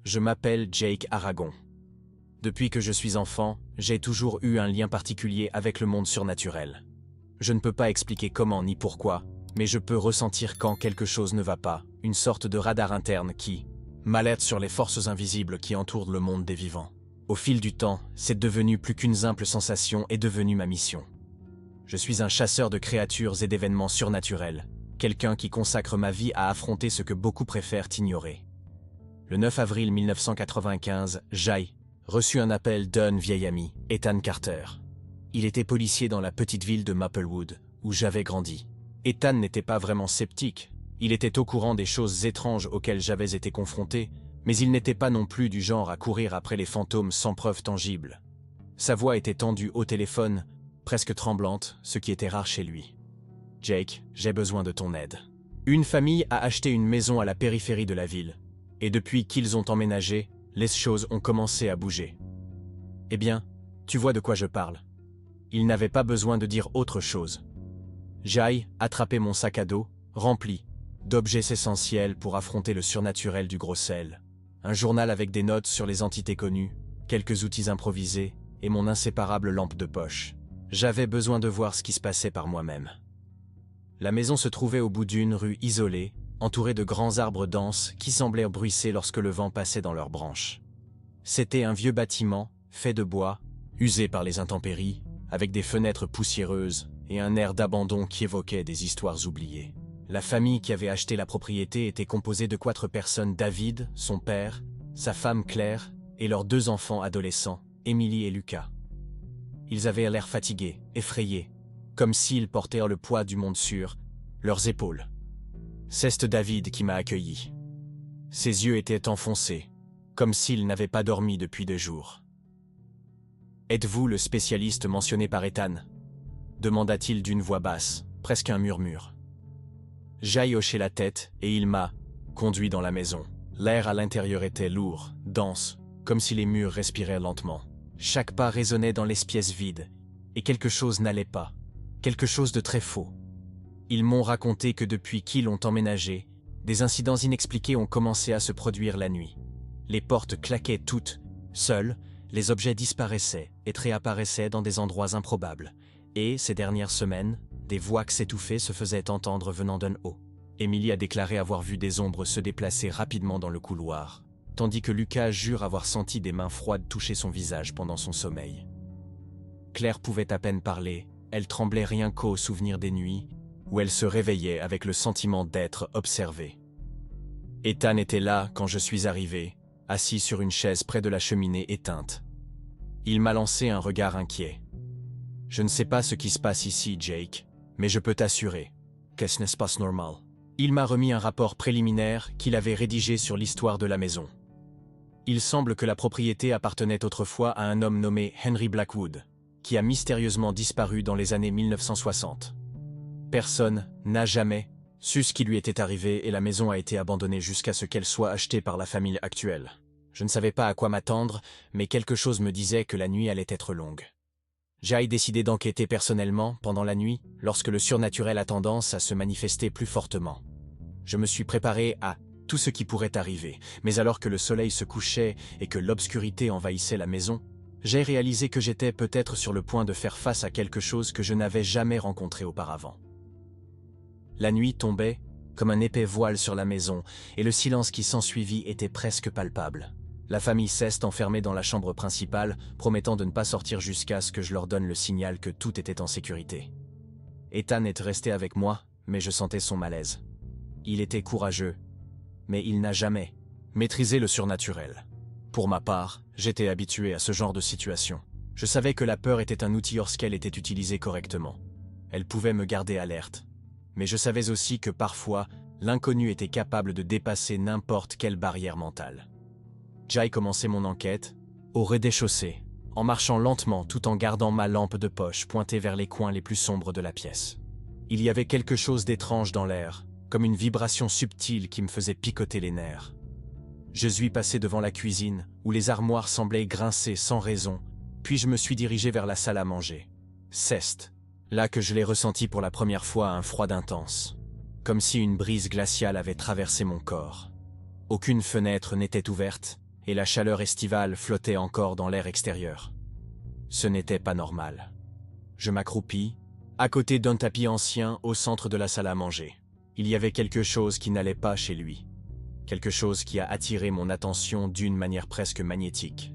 Je m'appelle Jake Aragon. Depuis que je suis enfant, j'ai toujours eu un lien particulier avec le monde surnaturel. Je ne peux pas expliquer comment ni pourquoi, mais je peux ressentir quand quelque chose ne va pas, une sorte de radar interne qui m'alerte sur les forces invisibles qui entourent le monde des vivants. Au fil du temps, c'est devenu plus qu'une simple sensation et devenu ma mission. Je suis un chasseur de créatures et d'événements surnaturels, quelqu'un qui consacre ma vie à affronter ce que beaucoup préfèrent ignorer. Le 9 avril 1995, j'ai reçu un appel d'un vieil ami, Ethan Carter. Il était policier dans la petite ville de Maplewood, où j'avais grandi. Ethan n'était pas vraiment sceptique. Il était au courant des choses étranges auxquelles j'avais été confronté, mais il n'était pas non plus du genre à courir après les fantômes sans preuve tangible. Sa voix était tendue au téléphone, presque tremblante, ce qui était rare chez lui. « Jake, j'ai besoin de ton aide. Une famille a acheté une maison à la périphérie de la ville, et depuis qu'ils ont emménagé, les choses ont commencé à bouger. Eh bien, tu vois de quoi je parle. Il n'avait pas besoin de dire autre chose. J'ai attrapé mon sac à dos, rempli d'objets essentiels pour affronter le surnaturel du gros sel. Un journal avec des notes sur les entités connues, quelques outils improvisés et mon inséparable lampe de poche. J'avais besoin de voir ce qui se passait par moi-même. La maison se trouvait au bout d'une rue isolée, entourée de grands arbres denses qui semblaient bruisser lorsque le vent passait dans leurs branches. C'était un vieux bâtiment, fait de bois, usé par les intempéries, avec des fenêtres poussiéreuses et un air d'abandon qui évoquait des histoires oubliées. La famille qui avait acheté la propriété était composée de 4 personnes: David, son père, sa femme Claire et leurs 2 enfants adolescents, Emily et Lucas. Ils avaient l'air fatigués, effrayés, comme s'ils portaient le poids du monde sur leurs épaules. C'est David qui m'a accueilli. Ses yeux étaient enfoncés, comme s'il n'avait pas dormi depuis 2 jours. « Êtes-vous le spécialiste mentionné par Ethan ?» demanda-t-il d'une voix basse, presque un murmure. J'ai hoché la tête et il m'a conduit dans la maison. L'air à l'intérieur était lourd, dense, comme si les murs respiraient lentement. Chaque pas résonnait dans l'espace vide, et quelque chose n'allait pas, quelque chose de très faux. Ils m'ont raconté que depuis qu'ils ont emménagé, des incidents inexpliqués ont commencé à se produire la nuit. Les portes claquaient toutes, seules, les objets disparaissaient et réapparaissaient dans des endroits improbables. Et, ces dernières semaines, des voix s'étouffaient se faisaient entendre venant d'un haut. Emily a déclaré avoir vu des ombres se déplacer rapidement dans le couloir, tandis que Lucas jure avoir senti des mains froides toucher son visage pendant son sommeil. Claire pouvait à peine parler, elle tremblait rien qu'au souvenir des nuits, où elle se réveillait avec le sentiment d'être observée. Ethan était là quand je suis arrivé, assis sur une chaise près de la cheminée éteinte. Il m'a lancé un regard inquiet. « Je ne sais pas ce qui se passe ici, Jake, mais je peux t'assurer que ce n'est pas normal. » Il m'a remis un rapport préliminaire qu'il avait rédigé sur l'histoire de la maison. Il semble que la propriété appartenait autrefois à un homme nommé Henry Blackwood, qui a mystérieusement disparu dans les années 1960. Personne n'a jamais su ce qui lui était arrivé et la maison a été abandonnée jusqu'à ce qu'elle soit achetée par la famille actuelle. Je ne savais pas à quoi m'attendre, mais quelque chose me disait que la nuit allait être longue. J'ai décidé d'enquêter personnellement pendant la nuit, lorsque le surnaturel a tendance à se manifester plus fortement. Je me suis préparé à tout ce qui pourrait arriver, mais alors que le soleil se couchait et que l'obscurité envahissait la maison, j'ai réalisé que j'étais peut-être sur le point de faire face à quelque chose que je n'avais jamais rencontré auparavant. La nuit tombait comme un épais voile sur la maison, et le silence qui s'ensuivit était presque palpable. La famille s'est enfermée dans la chambre principale, promettant de ne pas sortir jusqu'à ce que je leur donne le signal que tout était en sécurité. Ethan est resté avec moi, mais je sentais son malaise. Il était courageux, mais il n'a jamais maîtrisé le surnaturel. Pour ma part, j'étais habitué à ce genre de situation. Je savais que la peur était un outil lorsqu'elle était utilisée correctement. Elle pouvait me garder alerte. Mais je savais aussi que parfois, l'inconnu était capable de dépasser n'importe quelle barrière mentale. J'ai commencé mon enquête au rez-de-chaussée, en marchant lentement tout en gardant ma lampe de poche pointée vers les coins les plus sombres de la pièce. Il y avait quelque chose d'étrange dans l'air, comme une vibration subtile qui me faisait picoter les nerfs. Je suis passé devant la cuisine, où les armoires semblaient grincer sans raison, puis je me suis dirigé vers la salle à manger. C'est là que je l'ai ressenti pour la première fois un froid intense, comme si une brise glaciale avait traversé mon corps. Aucune fenêtre n'était ouverte, et la chaleur estivale flottait encore dans l'air extérieur. Ce n'était pas normal. Je m'accroupis, à côté d'un tapis ancien au centre de la salle à manger. Il y avait quelque chose qui n'allait pas chez lui. Quelque chose qui a attiré mon attention d'une manière presque magnétique.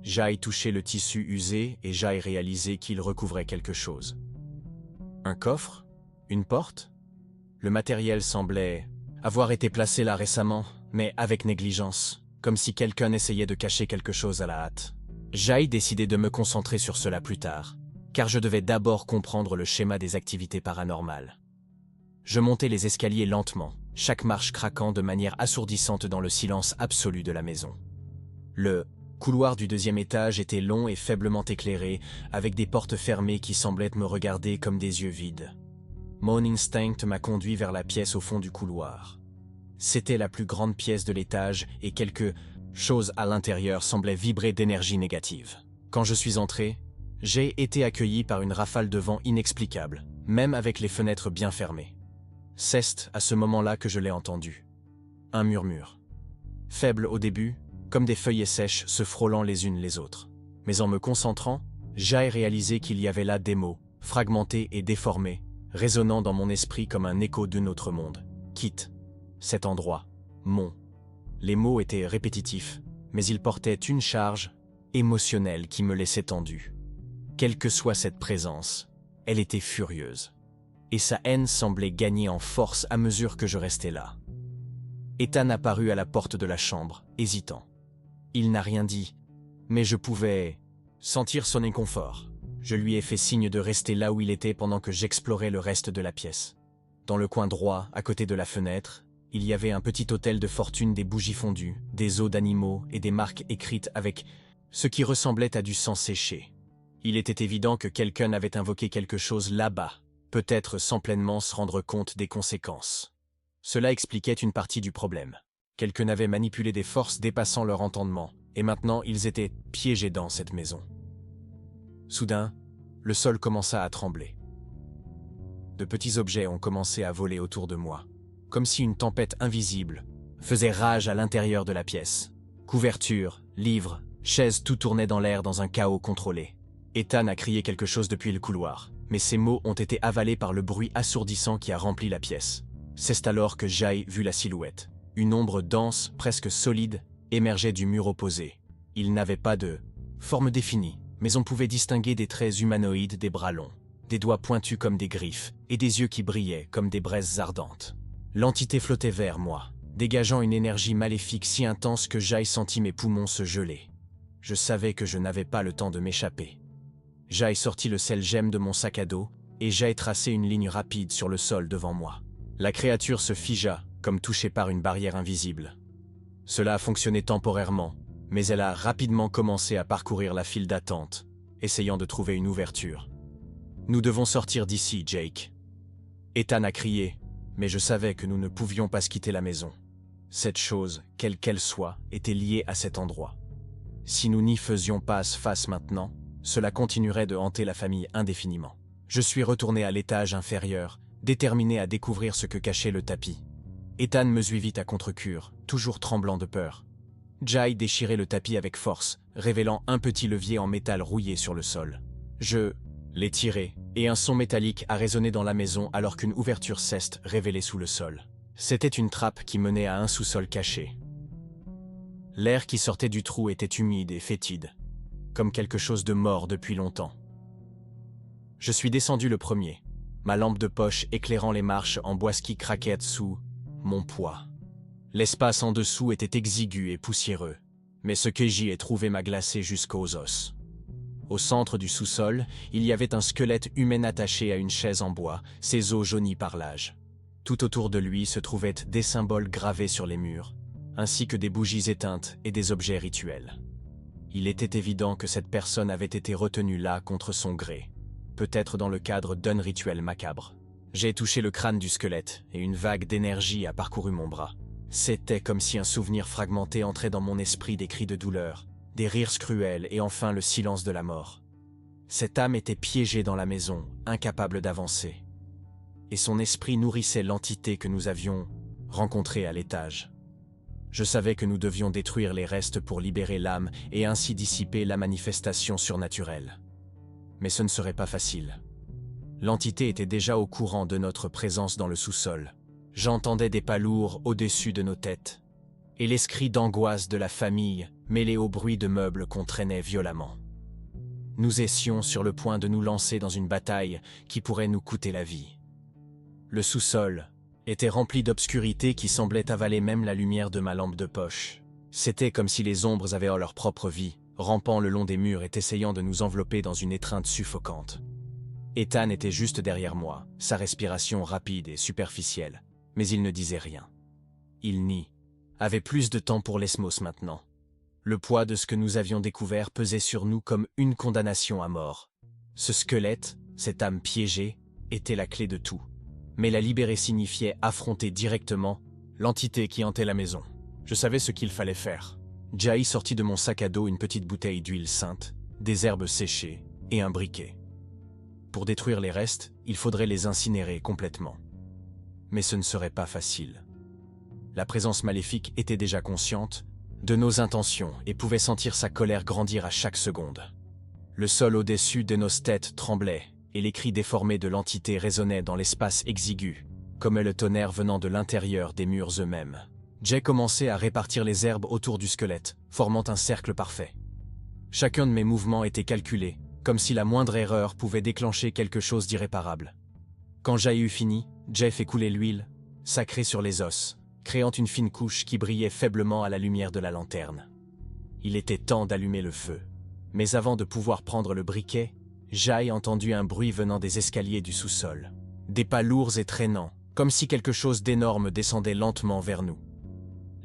J'ai touché le tissu usé et j'ai réalisé qu'il recouvrait quelque chose. Un coffre? Une porte? Le matériel semblait avoir été placé là récemment, mais avec négligence, comme si quelqu'un essayait de cacher quelque chose à la hâte. J'ai décidé de me concentrer sur cela plus tard, car je devais d'abord comprendre le schéma des activités paranormales. Je montais les escaliers lentement, chaque marche craquant de manière assourdissante dans le silence absolu de la maison. Le couloir du deuxième étage était long et faiblement éclairé, avec des portes fermées qui semblaient me regarder comme des yeux vides. Mon instinct m'a conduit vers la pièce au fond du couloir. C'était la plus grande pièce de l'étage et quelque chose à l'intérieur semblait vibrer d'énergie négative. Quand je suis entré, j'ai été accueilli par une rafale de vent inexplicable, même avec les fenêtres bien fermées. C'est à ce moment-là que je l'ai entendu. Un murmure. Faible au début, comme des feuilles sèches se frôlant les unes les autres. Mais en me concentrant, j'ai réalisé qu'il y avait là des mots, fragmentés et déformés, résonnant dans mon esprit comme un écho d'un autre monde. Quitte. Cet endroit. Mon. Les mots étaient répétitifs, mais ils portaient une charge émotionnelle qui me laissait tendu. Quelle que soit cette présence, elle était furieuse. Et sa haine semblait gagner en force à mesure que je restais là. Ethan apparut à la porte de la chambre, hésitant. Il n'a rien dit, mais je pouvais sentir son inconfort. Je lui ai fait signe de rester là où il était pendant que j'explorais le reste de la pièce. Dans le coin droit, à côté de la fenêtre, il y avait un petit hôtel de fortune, des bougies fondues, des os d'animaux et des marques écrites avec ce qui ressemblait à du sang séché. Il était évident que quelqu'un avait invoqué quelque chose là-bas, peut-être sans pleinement se rendre compte des conséquences. Cela expliquait une partie du problème. Quelqu'un avait manipulé des forces dépassant leur entendement, et maintenant ils étaient piégés dans cette maison. Soudain, le sol commença à trembler. De petits objets ont commencé à voler autour de moi, comme si une tempête invisible faisait rage à l'intérieur de la pièce. Couvertures, livres, chaises, tout tournait dans l'air dans un chaos contrôlé. Ethan a crié quelque chose depuis le couloir, mais ces mots ont été avalés par le bruit assourdissant qui a rempli la pièce. C'est alors que j'ai vu la silhouette. Une ombre dense, presque solide, émergeait du mur opposé. Il n'avait pas de forme définie, mais on pouvait distinguer des traits humanoïdes, des bras longs, des doigts pointus comme des griffes, et des yeux qui brillaient comme des braises ardentes. L'entité flottait vers moi, dégageant une énergie maléfique si intense que j'ai senti mes poumons se geler. Je savais que je n'avais pas le temps de m'échapper. J'ai sorti le sel-gemme de mon sac à dos, et j'ai tracé une ligne rapide sur le sol devant moi. La créature se figea, comme touchée par une barrière invisible. Cela a fonctionné temporairement, mais elle a rapidement commencé à parcourir la file d'attente, essayant de trouver une ouverture. « Nous devons sortir d'ici, Jake. » Ethan a crié, mais je savais que nous ne pouvions pas quitter la maison. Cette chose, quelle qu'elle soit, était liée à cet endroit. Si nous n'y faisions pas face maintenant, cela continuerait de hanter la famille indéfiniment. Je suis retourné à l'étage inférieur, déterminé à découvrir ce que cachait le tapis. Ethan me suivit à contre-cure, toujours tremblant de peur. Jai déchirait le tapis avec force, révélant un petit levier en métal rouillé sur le sol. Je l'ai tiré, et un son métallique a résonné dans la maison alors qu'une ouverture s'est révélée sous le sol. C'était une trappe qui menait à un sous-sol caché. L'air qui sortait du trou était humide et fétide, comme quelque chose de mort depuis longtemps. Je suis descendu le premier, ma lampe de poche éclairant les marches en bois qui craquaient sous mon poids. L'espace en dessous était exigu et poussiéreux, mais ce que j'y ai trouvé m'a glacé jusqu'aux os. Au centre du sous-sol, il y avait un squelette humain attaché à une chaise en bois, ses os jaunis par l'âge. Tout autour de lui se trouvaient des symboles gravés sur les murs, ainsi que des bougies éteintes et des objets rituels. Il était évident que cette personne avait été retenue là contre son gré, peut-être dans le cadre d'un rituel macabre. J'ai touché le crâne du squelette et une vague d'énergie a parcouru mon bras. C'était comme si un souvenir fragmenté entrait dans mon esprit, des cris de douleur, des rires cruels et enfin le silence de la mort. Cette âme était piégée dans la maison, incapable d'avancer. Et son esprit nourrissait l'entité que nous avions rencontrée à l'étage. Je savais que nous devions détruire les restes pour libérer l'âme et ainsi dissiper la manifestation surnaturelle. Mais ce ne serait pas facile. L'entité était déjà au courant de notre présence dans le sous-sol. J'entendais des pas lourds au-dessus de nos têtes, et les cris d'angoisse de la famille mêlés au bruit de meubles qu'on traînait violemment. Nous étions sur le point de nous lancer dans une bataille qui pourrait nous coûter la vie. Le sous-sol était rempli d'obscurité qui semblait avaler même la lumière de ma lampe de poche. C'était comme si les ombres avaient leur propre vie, rampant le long des murs et essayant de nous envelopper dans une étreinte suffocante. Ethan était juste derrière moi, sa respiration rapide et superficielle, mais il ne disait rien. Il avait plus de temps pour l'Esmos maintenant. Le poids de ce que nous avions découvert pesait sur nous comme une condamnation à mort. Ce squelette, cette âme piégée, était la clé de tout. Mais la libérer signifiait affronter directement l'entité qui hantait la maison. Je savais ce qu'il fallait faire. Jai sortit de mon sac à dos une petite bouteille d'huile sainte, des herbes séchées et un briquet. Pour détruire les restes, il faudrait les incinérer complètement. Mais ce ne serait pas facile. La présence maléfique était déjà consciente de nos intentions et pouvait sentir sa colère grandir à chaque seconde. Le sol au-dessus de nos têtes tremblait, et les cris déformés de l'entité résonnaient dans l'espace exigu, comme le tonnerre venant de l'intérieur des murs eux-mêmes. Jay commençait à répartir les herbes autour du squelette, formant un cercle parfait. Chacun de mes mouvements était calculé, comme si la moindre erreur pouvait déclencher quelque chose d'irréparable. Quand Jay eut fini, Jay fait couler l'huile, sacrée sur les os, créant une fine couche qui brillait faiblement à la lumière de la lanterne. Il était temps d'allumer le feu. Mais avant de pouvoir prendre le briquet, Jai entendit un bruit venant des escaliers du sous-sol. Des pas lourds et traînants, comme si quelque chose d'énorme descendait lentement vers nous.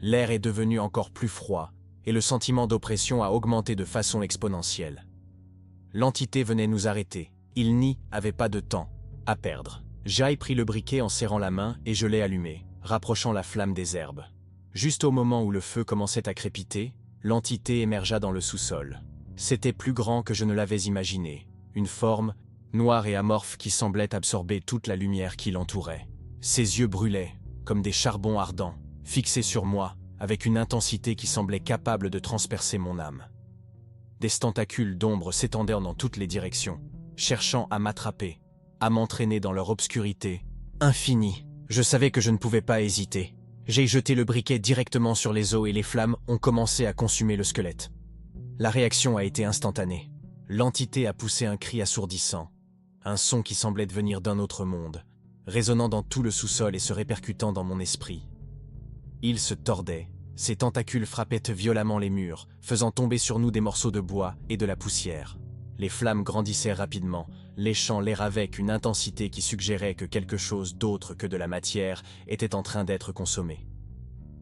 L'air est devenu encore plus froid, et le sentiment d'oppression a augmenté de façon exponentielle. L'entité venait nous arrêter. Il n'y avait pas de temps à perdre. Jai prit le briquet en serrant la main et je l'ai allumé, rapprochant la flamme des herbes. Juste au moment où le feu commençait à crépiter, l'entité émergea dans le sous-sol. C'était plus grand que je ne l'avais imaginé. Une forme, noire et amorphe qui semblait absorber toute la lumière qui l'entourait. Ses yeux brûlaient, comme des charbons ardents, fixés sur moi, avec une intensité qui semblait capable de transpercer mon âme. Des tentacules d'ombre s'étendaient dans toutes les directions, cherchant à m'attraper, à m'entraîner dans leur obscurité infinie. Je savais que je ne pouvais pas hésiter. J'ai jeté le briquet directement sur les os et les flammes ont commencé à consumer le squelette. La réaction a été instantanée. L'entité a poussé un cri assourdissant, un son qui semblait venir d'un autre monde, résonnant dans tout le sous-sol et se répercutant dans mon esprit. Il se tordait, ses tentacules frappaient violemment les murs, faisant tomber sur nous des morceaux de bois et de la poussière. Les flammes grandissaient rapidement, léchant l'air avec une intensité qui suggérait que quelque chose d'autre que de la matière était en train d'être consommé.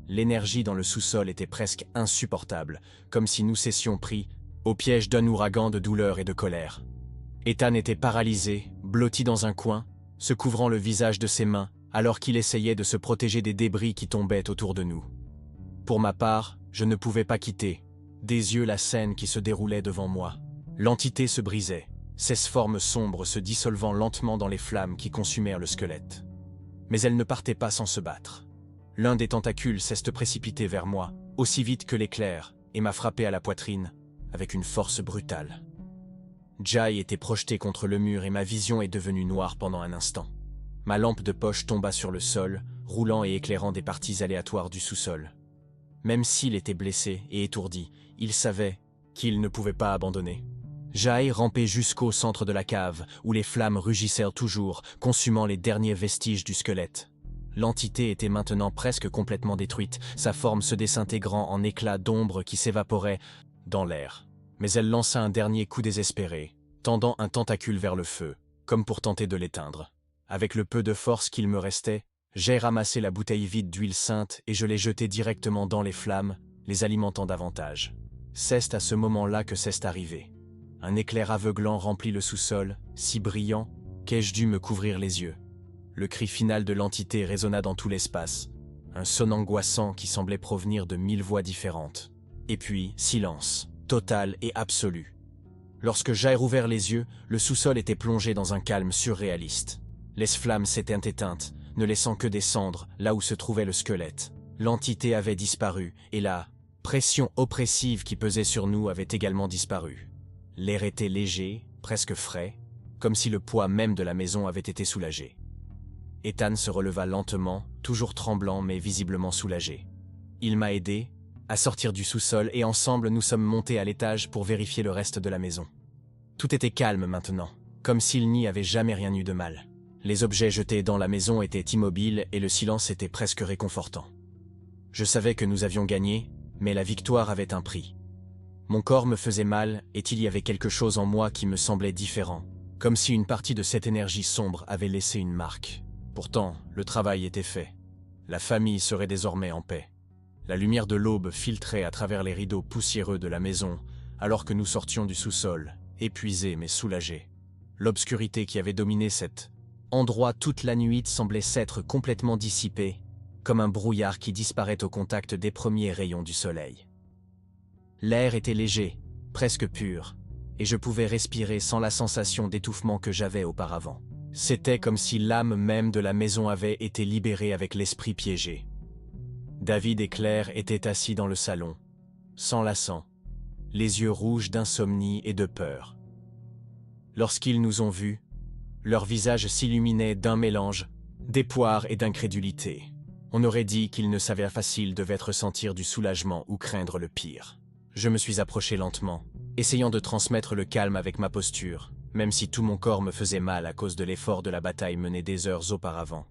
L'énergie dans le sous-sol était presque insupportable, comme si nous cessions pris au piège d'un ouragan de douleur et de colère. Ethan était paralysé, blotti dans un coin, se couvrant le visage de ses mains, alors qu'il essayait de se protéger des débris qui tombaient autour de nous. Pour ma part, je ne pouvais pas quitter des yeux la scène qui se déroulait devant moi. L'entité se brisait, ses formes sombres se dissolvant lentement dans les flammes qui consumèrent le squelette. Mais elle ne partait pas sans se battre. L'un des tentacules s'est précipité vers moi, aussi vite que l'éclair, et m'a frappé à la poitrine, avec une force brutale. Jai était projeté contre le mur et ma vision est devenue noire pendant un instant. Ma lampe de poche tomba sur le sol, roulant et éclairant des parties aléatoires du sous-sol. Même s'il était blessé et étourdi, il savait qu'il ne pouvait pas abandonner. Jai rampait jusqu'au centre de la cave, où les flammes rugissèrent toujours, consumant les derniers vestiges du squelette. L'entité était maintenant presque complètement détruite, sa forme se désintégrant en éclats d'ombre qui s'évaporaient dans l'air. Mais elle lança un dernier coup désespéré, tendant un tentacule vers le feu, comme pour tenter de l'éteindre. Avec le peu de force qu'il me restait, j'ai ramassé la bouteille vide d'huile sainte et je l'ai jetée directement dans les flammes, les alimentant davantage. C'est à ce moment-là que c'est arrivé. Un éclair aveuglant remplit le sous-sol, si brillant qu'ai-je dû me couvrir les yeux. Le cri final de l'entité résonna dans tout l'espace, un son angoissant qui semblait provenir de 1000 voix différentes. Et puis, silence, total et absolu. Lorsque j'ai rouvert les yeux, le sous-sol était plongé dans un calme surréaliste. Les flammes s'étaient éteintes, ne laissant que des cendres là où se trouvait le squelette. L'entité avait disparu, et la pression oppressive qui pesait sur nous avait également disparu. L'air était léger, presque frais, comme si le poids même de la maison avait été soulagé. Ethan se releva lentement, toujours tremblant mais visiblement soulagé. Il m'a aidé à sortir du sous-sol et ensemble nous sommes montés à l'étage pour vérifier le reste de la maison. Tout était calme maintenant, comme s'il n'y avait jamais rien eu de mal. Les objets jetés dans la maison étaient immobiles et le silence était presque réconfortant. Je savais que nous avions gagné, mais la victoire avait un prix. Mon corps me faisait mal et il y avait quelque chose en moi qui me semblait différent, comme si une partie de cette énergie sombre avait laissé une marque. Pourtant, le travail était fait. La famille serait désormais en paix. La lumière de l'aube filtrait à travers les rideaux poussiéreux de la maison, alors que nous sortions du sous-sol, épuisés mais soulagés. L'obscurité qui avait dominé cet endroit toute la nuit semblait s'être complètement dissipée, comme un brouillard qui disparaît au contact des premiers rayons du soleil. L'air était léger, presque pur, et je pouvais respirer sans la sensation d'étouffement que j'avais auparavant. C'était comme si l'âme même de la maison avait été libérée avec l'esprit piégé. David et Claire étaient assis dans le salon, s'enlaçant, les yeux rouges d'insomnie et de peur. Lorsqu'ils nous ont vus, leurs visages s'illuminaient d'un mélange d'espoir et d'incrédulité. On aurait dit qu'ils ne savaient pas s'ils devaient ressentir du soulagement ou craindre le pire. Je me suis approché lentement, essayant de transmettre le calme avec ma posture, même si tout mon corps me faisait mal à cause de l'effort de la bataille menée des heures auparavant.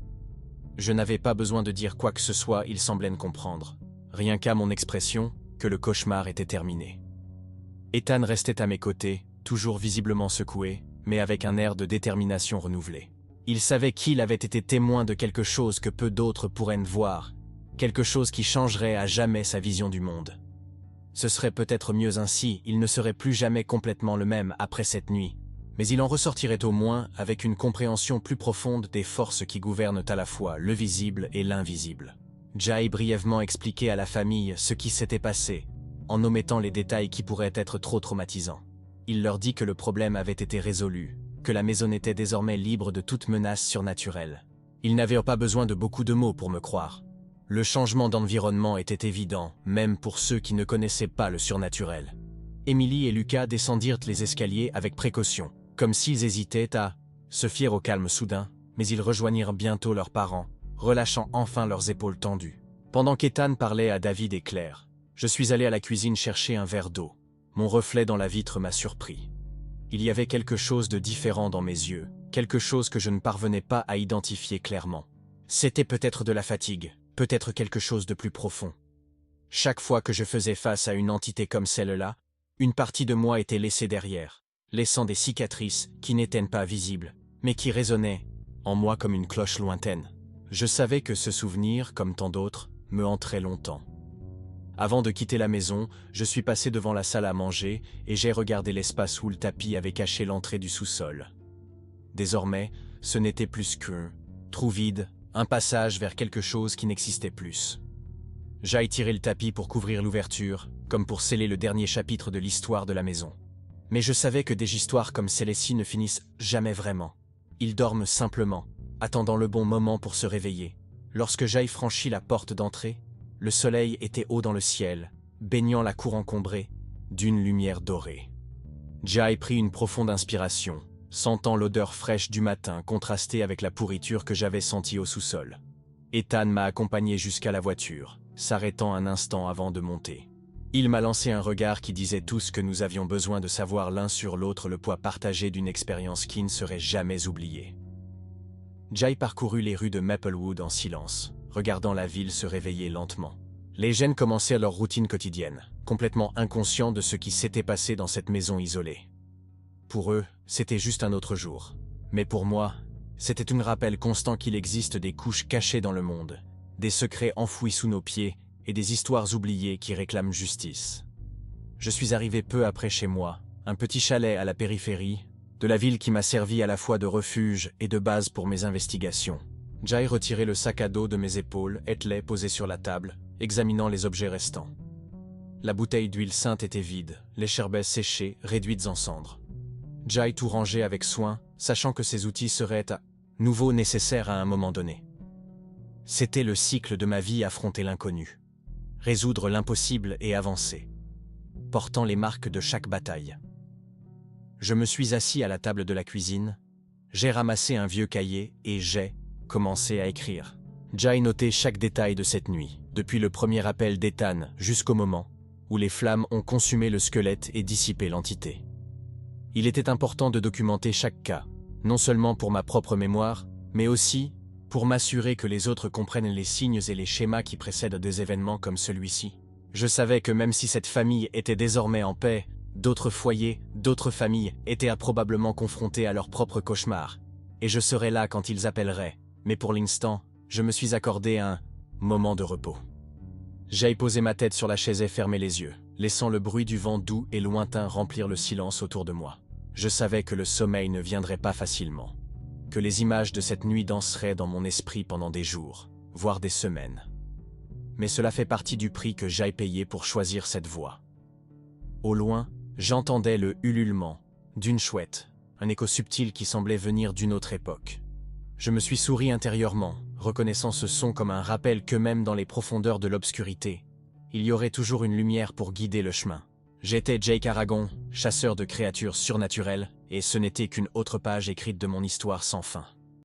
Je n'avais pas besoin de dire quoi que ce soit, ils semblaient me comprendre. Rien qu'à mon expression, que le cauchemar était terminé. Ethan restait à mes côtés, toujours visiblement secoué, mais avec un air de détermination renouvelée. Il savait qu'il avait été témoin de quelque chose que peu d'autres pourraient voir, quelque chose qui changerait à jamais sa vision du monde. Ce serait peut-être mieux ainsi, il ne serait plus jamais complètement le même après cette nuit, mais il en ressortirait au moins avec une compréhension plus profonde des forces qui gouvernent à la fois le visible et l'invisible. Jai brièvement expliquait à la famille ce qui s'était passé, en omettant les détails qui pourraient être trop traumatisants. Il leur dit que le problème avait été résolu, que la maison était désormais libre de toute menace surnaturelle. Ils n'avaient pas besoin de beaucoup de mots pour me croire. Le changement d'environnement était évident, même pour ceux qui ne connaissaient pas le surnaturel. Émilie et Lucas descendirent les escaliers avec précaution, comme s'ils hésitaient à se fier au calme soudain, mais ils rejoignirent bientôt leurs parents, relâchant enfin leurs épaules tendues. Pendant qu'Ethan parlait à David et Claire, je suis allé à la cuisine chercher un verre d'eau. Mon reflet dans la vitre m'a surpris. Il y avait quelque chose de différent dans mes yeux, quelque chose que je ne parvenais pas à identifier clairement. C'était peut-être de la fatigue, peut-être quelque chose de plus profond. Chaque fois que je faisais face à une entité comme celle-là, une partie de moi était laissée derrière, laissant des cicatrices qui n'étaient pas visibles, mais qui résonnaient en moi comme une cloche lointaine. Je savais que ce souvenir, comme tant d'autres, me hanterait longtemps. Avant de quitter la maison, je suis passé devant la salle à manger et j'ai regardé l'espace où le tapis avait caché l'entrée du sous-sol. Désormais, ce n'était plus qu'un trou vide, un passage vers quelque chose qui n'existait plus. J'ai tiré le tapis pour couvrir l'ouverture, comme pour sceller le dernier chapitre de l'histoire de la maison. Mais je savais que des histoires comme celle-ci ne finissent jamais vraiment. Ils dorment simplement, attendant le bon moment pour se réveiller. Lorsque j'ai franchi la porte d'entrée, le soleil était haut dans le ciel, baignant la cour encombrée d'une lumière dorée. Jai prit une profonde inspiration, sentant l'odeur fraîche du matin contraster avec la pourriture que j'avais sentie au sous-sol. Ethan m'a accompagné jusqu'à la voiture, s'arrêtant un instant avant de monter. Il m'a lancé un regard qui disait tout ce que nous avions besoin de savoir l'un sur l'autre, le poids partagé d'une expérience qui ne serait jamais oubliée. Jai parcourut les rues de Maplewood en silence, regardant la ville se réveiller lentement. Les jeunes commençaient leur routine quotidienne, complètement inconscients de ce qui s'était passé dans cette maison isolée. Pour eux, c'était juste un autre jour. Mais pour moi, c'était un rappel constant qu'il existe des couches cachées dans le monde, des secrets enfouis sous nos pieds et des histoires oubliées qui réclament justice. Je suis arrivé peu après chez moi, un petit chalet à la périphérie de la ville qui m'a servi à la fois de refuge et de base pour mes investigations. Jai retirait le sac à dos de mes épaules, Etley posé sur la table, examinant les objets restants. La bouteille d'huile sainte était vide, les sherbets séchés, réduites en cendres. Jai tout rangeait avec soin, sachant que ces outils seraient à nouveau nécessaires à un moment donné. C'était le cycle de ma vie, affronter l'inconnu, résoudre l'impossible et avancer, portant les marques de chaque bataille. Je me suis assis à la table de la cuisine, j'ai ramassé un vieux cahier et j'ai commencé à écrire. J'ai noté chaque détail de cette nuit, depuis le premier appel d'Ethan jusqu'au moment où les flammes ont consumé le squelette et dissipé l'entité. Il était important de documenter chaque cas, non seulement pour ma propre mémoire, mais aussi pour m'assurer que les autres comprennent les signes et les schémas qui précèdent des événements comme celui-ci. Je savais que même si cette famille était désormais en paix, d'autres foyers, d'autres familles étaient probablement confrontés à leurs propres cauchemars, et je serais là quand ils appelleraient, mais pour l'instant, je me suis accordé un moment de repos. J'ai posé ma tête sur la chaise et fermé les yeux, laissant le bruit du vent doux et lointain remplir le silence autour de moi. Je savais que le sommeil ne viendrait pas facilement, que les images de cette nuit danseraient dans mon esprit pendant des jours, voire des semaines. Mais cela fait partie du prix que j'ai payé pour choisir cette voie. Au loin, j'entendais le ululement d'une chouette, un écho subtil qui semblait venir d'une autre époque. Je me suis souri intérieurement, reconnaissant ce son comme un rappel que même dans les profondeurs de l'obscurité, il y aurait toujours une lumière pour guider le chemin. J'étais Jake Aragon, chasseur de créatures surnaturelles, et ce n'était qu'une autre page écrite de mon histoire sans fin.